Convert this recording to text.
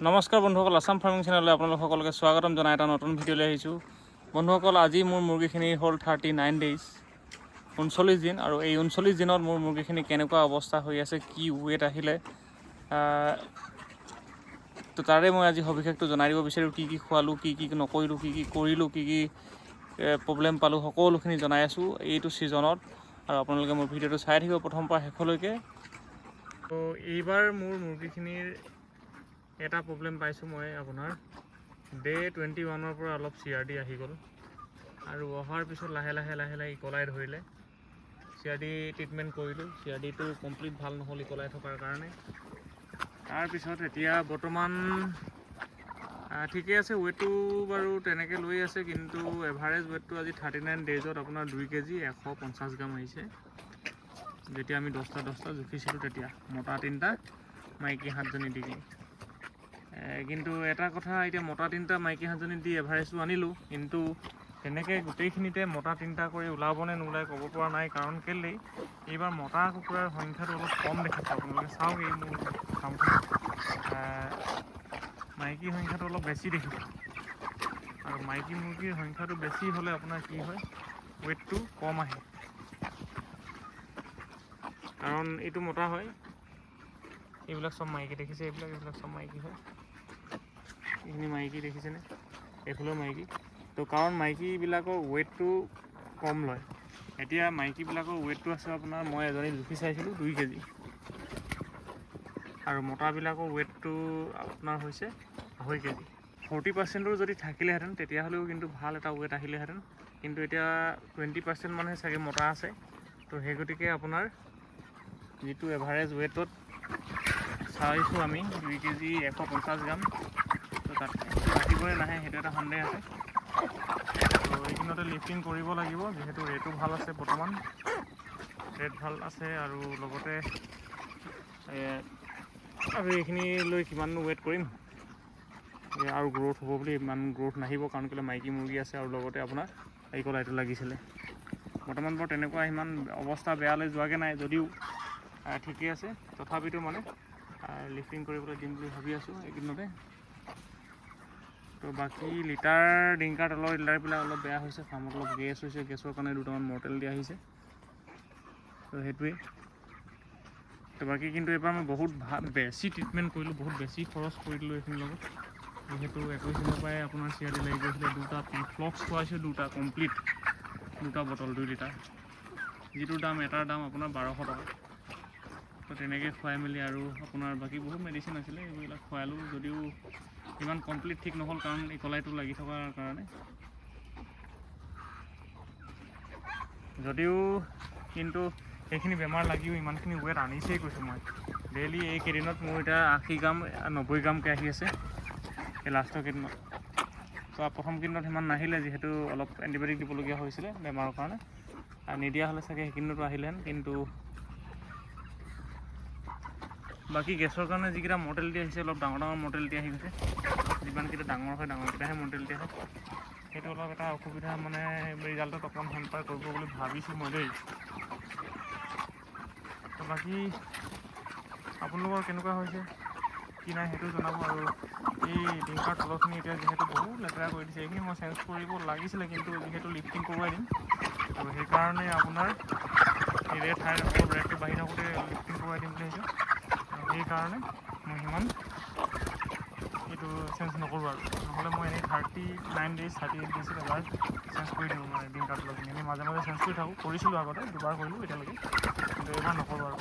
নমস্কাৰ বন্ধুসকল, আসাম ফাৰ্মিং চেনেললৈ আপোনালোক সকলোকে স্বাগতম জনাই এটা নতুন ভিডিঅ'লৈ আহিছোঁ। বন্ধুসকল, আজি মোৰ মুৰ্গীখিনি হ'ল 39 ডেইজ, 39 দিন। আৰু এই 39 দিনত মোৰ মুৰ্গীখিনি কেনেকুৱা অৱস্থা হৈ আছে, কি ৱেট আহিলে, তো তাৰে মই আজি সবিশেষটো জনাই দিব বিচাৰোঁ। কি খোৱালোঁ, কি নকৰিলোঁ, কি কৰিলোঁ, কি প্ৰব্লেম পালোঁ, সকলোখিনি জনাই আছোঁ এইটো ছিজনত। আৰু আপোনালোকে মোৰ ভিডিঅ'টো চাই থাকিব প্ৰথমৰ পৰা শেষলৈকে। তো এইবাৰ মোৰ মুৰ্গীখিনিৰ এটা প্ৰব্লেম পাইছোঁ মই আপোনাৰ ডে 21ৰ পৰা অলপ CRD আহি গ'ল, আৰু অহাৰ পিছত লাহে লাহে ইকলাই ধৰিলে। CRD ট্ৰিটমেণ্ট কৰিলোঁ, CRDটো কমপ্লিট ভাল নহ'ল ইকলাই থকাৰ কাৰণে। তাৰপিছত এতিয়া বৰ্তমান ঠিকে আছে, ৱেটটো বাৰু তেনেকৈ লৈ আছে, কিন্তু এভাৰেজ ৱেটটো আজি 39 ডেইজত আপোনাৰ 2 কেজি 150 গ্ৰাম আহিছে। যেতিয়া আমি 10টা জুখিছিলোঁ তেতিয়া মতা 3টা মাইকী 7জনী দি কিনে। কিন্তু এটা কথা, এতিয়া মতা 3টা মাইকী 7জনী দি এভাৰেজটো আনিলোঁ, কিন্তু তেনেকৈ গোটেইখিনিতে মতা 3টা কৰি ওলাবনে নোলায় ক'ব পৰা নাই। কাৰণ কেলেই এইবাৰ মতা কুকুৰাৰ সংখ্যাটো অলপ কম দেখিছোঁ। আপোনালোকে চাওক, এই মোৰ ফাৰ্মখন মাইকী সংখ্যাটো অলপ বেছি দেখিছোঁ, আৰু মাইকী মুৰ্গীৰ সংখ্যাটো বেছি হ'লে আপোনাৰ কি হয়, ৱেটটো কম আহে। কাৰণ এইটো মতা হয়, এইবিলাক চব মাইকী দেখিছে, এইবিলাক চব মাইকী হয়। এইখিনি মাইকী দেখিছেনে, এইফালেও মাইকী। তো কাৰণ মাইকীবিলাকৰ ৱেটটো কম লয়। এতিয়া মাইকীবিলাকৰ ৱেটটো আছে আপোনাৰ, মই এজনী জুখি চাইছিলোঁ 2 কেজি, আৰু মতাবিলাকৰ ৱেটটো আপোনাৰ হৈছে 2.5 কেজি। 40%ৰ যদি থাকিলেহেঁতেন তেতিয়াহ'লেও কিন্তু ভাল এটা ৱেট আহিলেহেঁতেন, কিন্তু এতিয়া 20% মানহে চাগে মতা আছে। তো সেই গতিকে আপোনাৰ যিটো এভাৰেজ ৱেটত চাইছোঁ আমি 2 কেজি 150 গ্ৰাম, তো তাত আহিবই নাহে, সেইটো এটা সন্দেহ আছে। তো এইখিনিতে লিফটিং কৰিব লাগিব, যিহেতু ৰেটো ভাল আছে বৰ্তমান, ৰেট ভাল আছে। আৰু লগতে আৰু এইখিনি লৈ কিমাননো ৱেট কৰিম, আৰু গ্ৰ'থ হ'ব বুলি ইমান গ্ৰ'থ নাহিব, কাৰণ কেলৈ মাইকী মুৰ্গী আছে, আৰু লগতে আপোনাৰ ইকলাইটো লাগিছিলে। বৰ্তমান বাৰু তেনেকুৱা ইমান অৱস্থা বেয়ালৈ যোৱাগৈ নাই, যদিও ঠিকেই আছে। তথাপিতো মানে লিফটিং কৰিবলৈ দিম বুলি ভাবি আছোঁ এইকেইদিনতে। তো বাকী লিটাৰ ডিংকাৰ তলৰ লিটাৰবিলাক অলপ বেয়া হৈছে, ফাৰ্মত অলপ গেছ হৈছে, গেছৰ কাৰণে 2টামান মৰ্টেলিটি আহিছে। তো সেইটোৱেই। তো বাকী কিন্তু এইবাৰ মই বহুত বেছি ট্ৰিটমেণ্ট কৰিলোঁ, বহুত বেছি খৰচ কৰি দিলোঁ এইখিনিৰ লগত। যিহেতু 21 দিনৰ পৰাই আপোনাৰ CRD লাগি গৈছিলে। 2টা ফ্লক্স খুৱাইছোঁ, 2টা কমপ্লিট, 2টা বটল 2 লিটাৰ, যিটোৰ দাম এটাৰ দাম আপোনাৰ 1200 টকা। তো তেনেকৈ খুৱাই মেলি, আৰু আপোনাৰ বাকী বহুত মেডিচিন আছিলে, এইবিলাক খুৱালোঁ, যদিও ইমান কমপ্লিট ঠিক নহ'ল, কাৰণ ইকলাইটো লাগি থকাৰ কাৰণে। যদিও কিন্তু সেইখিনি বেমাৰ লাগিও ইমানখিনি ৱেট আনিছেই কৈছোঁ মই। ডেইলি এইকেইদিনত মোৰ এতিয়া 80 গ্ৰাম 90 গ্ৰামকৈ আহি আছে, এই লাষ্টৰ কেইদিনত। তো প্ৰথম কেইদিনত সিমান নাহিলে, যিহেতু অলপ এণ্টিবায়'টিক দিবলগীয়া হৈছিলে বেমাৰৰ কাৰণে, আৰু নিদিয়া হ'লে চাগে সেইকেইদিনতো আহিলেহেঁতেন। কিন্তু বাকী গেছৰ কাৰণে যিকেইটা মৰ্টেলিটি আহিছে, অলপ ডাঙৰ মৰ্টেলিটি আহি গৈছে। যিমানকেইটা ডাঙৰ হয়, ডাঙৰকেইটাহে মৰ্টেলিটি আহে। সেইটো অলপ এটা অসুবিধা, মানে ৰিজাল্টত অকণমান হেম্পাৰ কৰিব বুলি ভাবিছোঁ মই দেই। তো বাকী আপোনালোকৰ কেনেকুৱা হৈছে কি নাই সেইটো জনাব। আৰু এই ডিংকাৰ তলৰখিনি এতিয়া যিহেতু বহুত লেতেৰা কৰি দিছে, এইখিনি মই চেঞ্জ কৰিব লাগিছিলে, কিন্তু যিহেতু লিফটিং কৰোৱাই দিম, তো সেইকাৰণে আপোনাৰ এই ৰেটটো বাঢ়ি থাকোঁতে লিফটিং কৰোৱাই দিম বুলি ভাবিছোঁ। সেইকাৰণে মই সিমান এইটো চেঞ্জ নকৰোঁ, আৰু নহ'লে মই এনেই 39 ডেইজ 38 ডেইজত এবাৰ চেঞ্জ কৰি দিওঁ মানে ডিংকাৰ তলৰখিনি। এনেই মাজে মাজে চেঞ্জ কৰি থাকোঁ, কৰিছিলোঁ আগতে 2বাৰ কৰিলোঁ এতিয়ালৈকে, কিন্তু এইবাৰ নকৰোঁ আৰু।